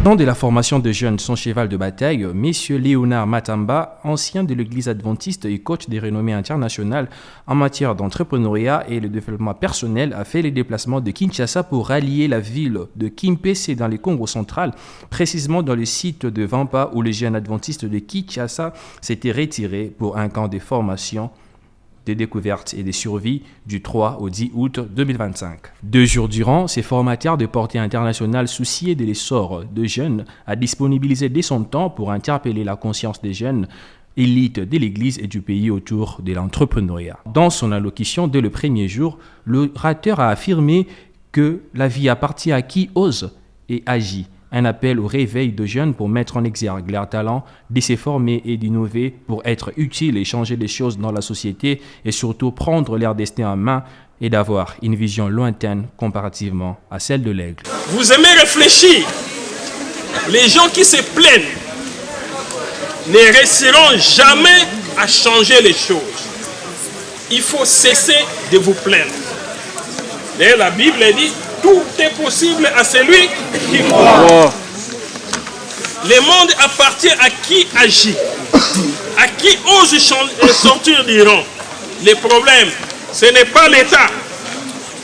Nom de la formation de jeunes, son cheval de bataille, M. Léonard Matamba, ancien de l'église adventiste et coach de renommée internationale en matière d'entrepreneuriat et de développement personnel, a fait les déplacements de Kinshasa pour rallier la ville de Kimpese dans le Congo central, précisément dans le site de Vampa où les jeunes adventistes de Kinshasa s'étaient retirés pour un camp de formation, de découverte et de survie du 3 au 10 août 2025. 2 jours durant, ces formateurs de portée internationale souciés de l'essor de jeunes a disponibilisé dès son temps pour interpeller la conscience des jeunes élites de l'Église et du pays autour de l'entrepreneuriat. Dans son allocution dès le premier jour, l'orateur a affirmé que la vie appartient à qui ose et agit. Un appel au réveil de jeunes pour mettre en exergue leurs talents, de se former et d'innover pour être utiles et changer des choses dans la société et surtout prendre leur destin en main et d'avoir une vision lointaine comparativement à celle de l'aigle. Vous aimez réfléchir. Les gens qui se plaignent ne réussiront jamais à changer les choses. Il faut cesser de vous plaindre. D'ailleurs, la Bible dit tout est possible à celui qui croit. Le monde appartient à qui agit, à qui ose sortir du rang. Le problème, ce n'est pas l'État,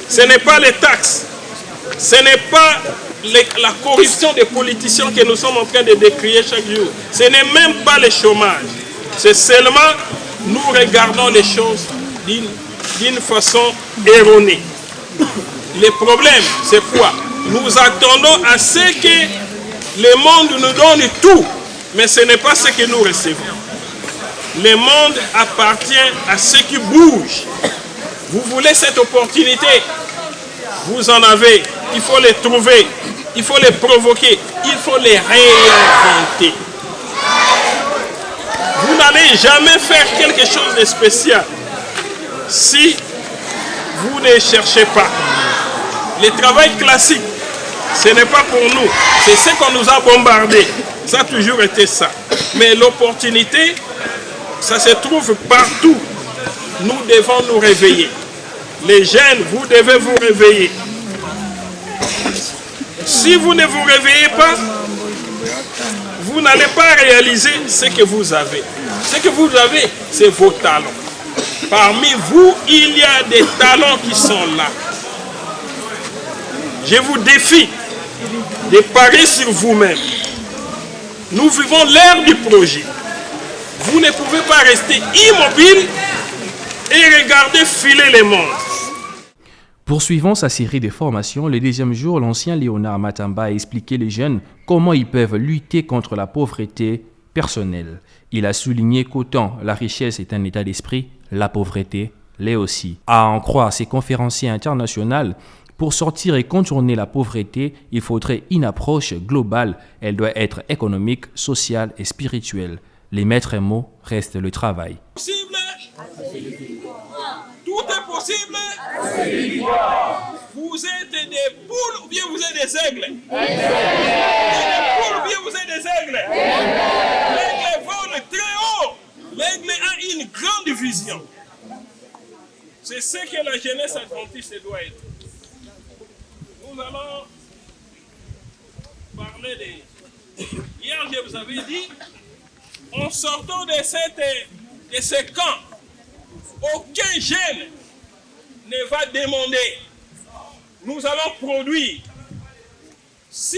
ce n'est pas les taxes, ce n'est pas la corruption des politiciens que nous sommes en train de décrire chaque jour. Ce n'est même pas le chômage. C'est seulement nous regardons les choses d'une façon erronée. Le problème, c'est quoi? Nous attendons à ce que le monde nous donne tout, mais ce n'est pas ce que nous recevons. Le monde appartient à ceux qui bougent. Vous voulez cette opportunité? Vous en avez. Il faut les trouver. Il faut les provoquer. Il faut les réinventer. Vous n'allez jamais faire quelque chose de spécial si vous ne cherchez pas. Le travail classique, ce n'est pas pour nous. C'est ce qu'on nous a bombardé. Ça a toujours été ça. Mais l'opportunité, ça se trouve partout. Nous devons nous réveiller. Les jeunes, vous devez vous réveiller. Si vous ne vous réveillez pas, vous n'allez pas réaliser ce que vous avez. Ce que vous avez, c'est vos talents. Parmi vous, il y a des talents qui sont là. Je vous défie de parier sur vous-même. Nous vivons l'ère du projet. Vous ne pouvez pas rester immobile et regarder filer les mondes. Poursuivant sa série de formations, le deuxième jour, l'ancien Léonard Matamba a expliqué aux jeunes comment ils peuvent lutter contre la pauvreté personnelle. Il a souligné qu'autant la richesse est un état d'esprit, la pauvreté l'est aussi. À en croire ses conférenciers internationaux, pour sortir et contourner la pauvreté, il faudrait une approche globale. Elle doit être économique, sociale et spirituelle. Les maîtres mots restent le travail. Possible. Tout est possible. Vous êtes des poules ou bien vous êtes des aigles? Vous êtes des poules ou bien vous êtes des aigles? L'aigle vole très haut. L'aigle a une grande vision. C'est ce que la jeunesse adventiste doit être. Nous allons parler de... Hier, je vous avais dit, en sortant de ce camp, aucun jeune ne va demander. Nous allons produire. Si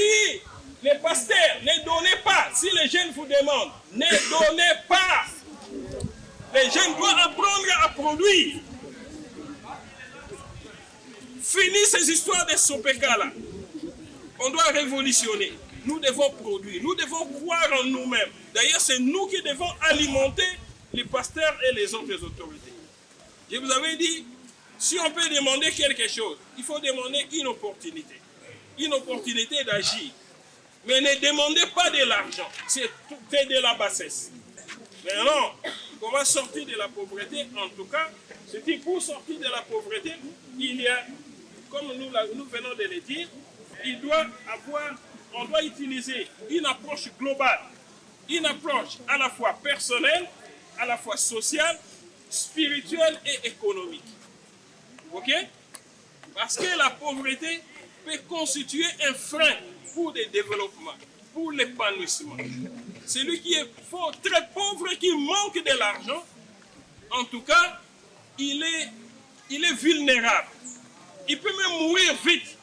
les pasteurs ne donnent pas, si les jeunes vous demandent, ne donnez pas. Les jeunes doivent apprendre à produire. Fini ces histoires de Sopeka-là. On doit révolutionner. Nous devons produire. Nous devons croire en nous-mêmes. D'ailleurs, c'est nous qui devons alimenter les pasteurs et les autres autorités. Je vous avais dit, si on peut demander quelque chose, il faut demander une opportunité. Une opportunité d'agir. Mais ne demandez pas de l'argent. C'est de la bassesse. Mais non, comment sortir de la pauvreté? En tout cas, c'est que pour sortir de la pauvreté, il y a, comme nous venons de le dire, on doit utiliser une approche globale, une approche à la fois personnelle, à la fois sociale, spirituelle et économique. Ok? Parce que la pauvreté peut constituer un frein pour le développement. pour l'épanouissement. Celui qui est fort, très pauvre et qui manque de l'argent, en tout cas, il est vulnérable. Il peut même mourir vite.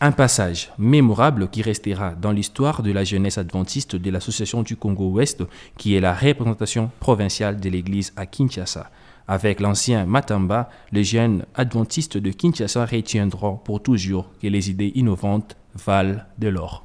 Un passage mémorable qui restera dans l'histoire de la jeunesse adventiste de l'Association du Congo-Ouest, qui est la représentation provinciale de l'Église à Kinshasa. Avec l'ancien Matamba, les jeunes adventistes de Kinshasa retiendront pour toujours que les idées innovantes valent de l'or.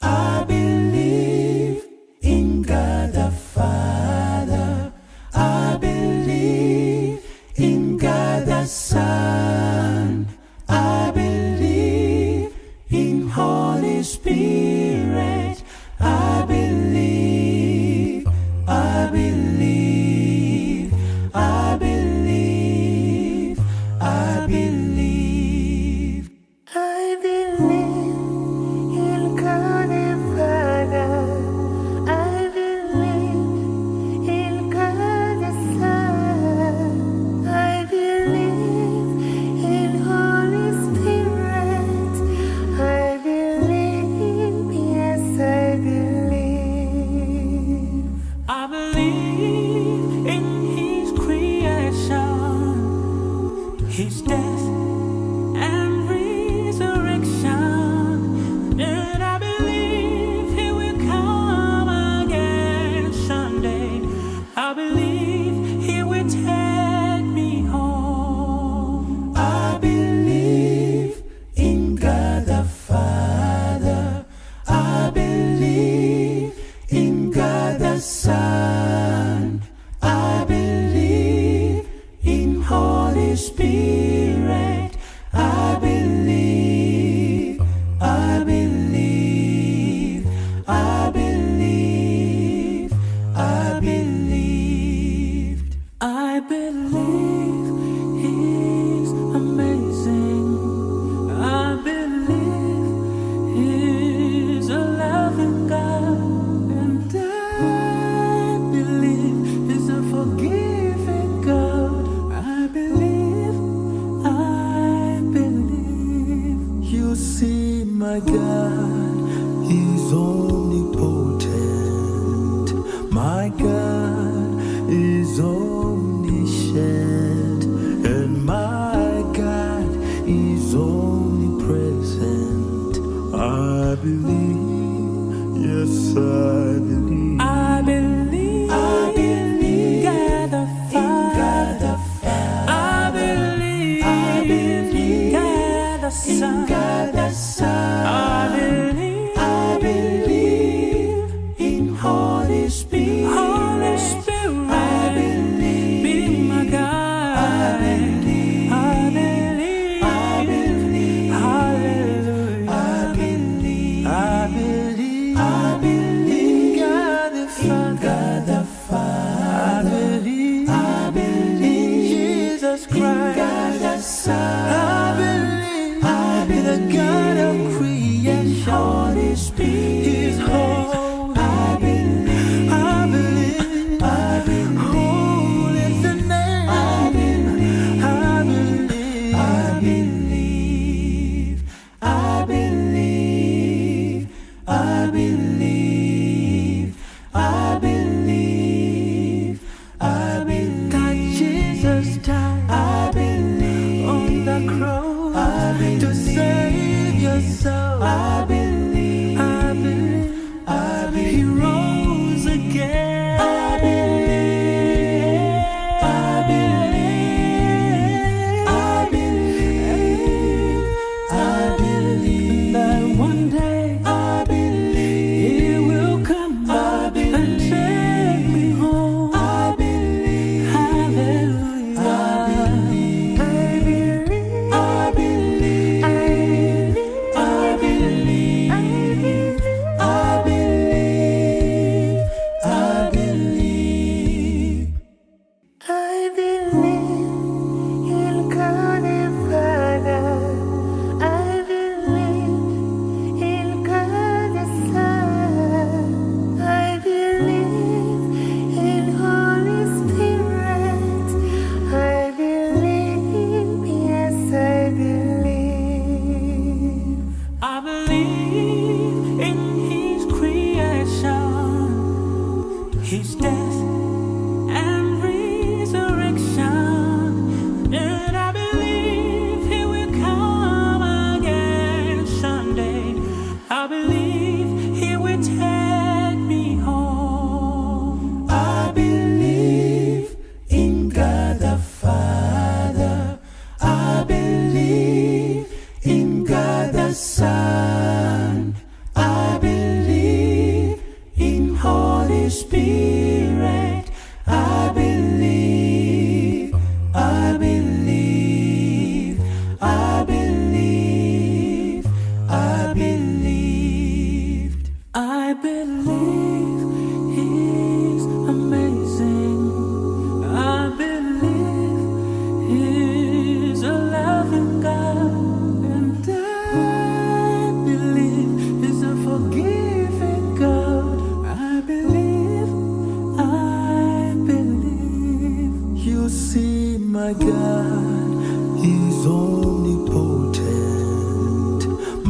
I believe in God the Father. I believe in God the Son. I believe in Holy Spirit. I believe, I believe, I believe, I believe. I believe in God the Father. I believe in God the Son. I believe in Holy Spirit. I believe, yes, I believe. I believe in His creation, His death and resurrection, and I believe He will come again someday. I believe He will take me home. I believe in God the Father. I believe in God the Son. I believe in Holy Spirit. I believe, I believe, I believe, I believed. I believe He's amazing. I believe He's a loving God. And I believe He's a forgiving God. I believe, I believe. You see, my God is omnipotent. My God is omniscient. And my God is omnipresent. I believe, yes, I believe. I believe, I believe God the Father. I believe God the Son. I believe in Holy Spirit. Holy Spirit, I believe. Be my God. I believe. I believe. I believe. Hallelujah. I believe. I believe. I believe God the Father. God the Father. I believe. I believe Jesus Christ. God the Son. I believe. I believe the God of creation. Holy Spirit is holy. I believe. I believe. I believe. Holy is the name. I believe. I believe. I believe. I believe. I believe. I believe. I believe that Jesus died. I believe on the cross to save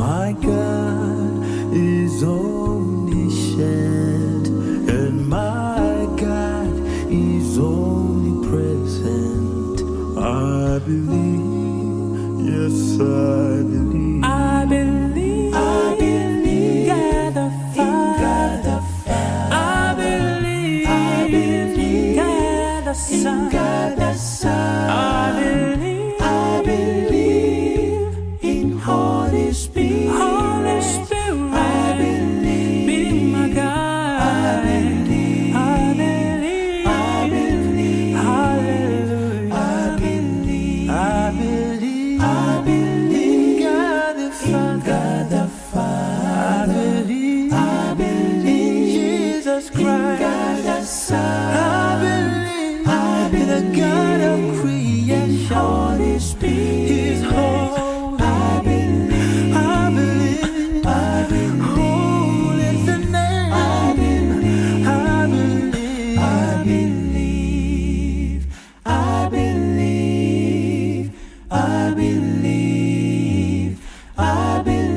My God is omniscient, and my God is omnipresent. I believe, yes, I believe. I believe, God the Father. I believe, God the Son. I believe In Holy Spirit. Holy Spirit. I believe. Be my God. I believe. I believe. I believe. Hallelujah. I believe. I believe. I believe. God the Father. God the I believe. I believe. Jesus Christ. God the Son. I believe. I In the God of believe. creation. Holy Spirit. He's holy. I believe. I believe. I believe. Holy is the name. I believe. I believe. I believe. I believe. I believe. I believe.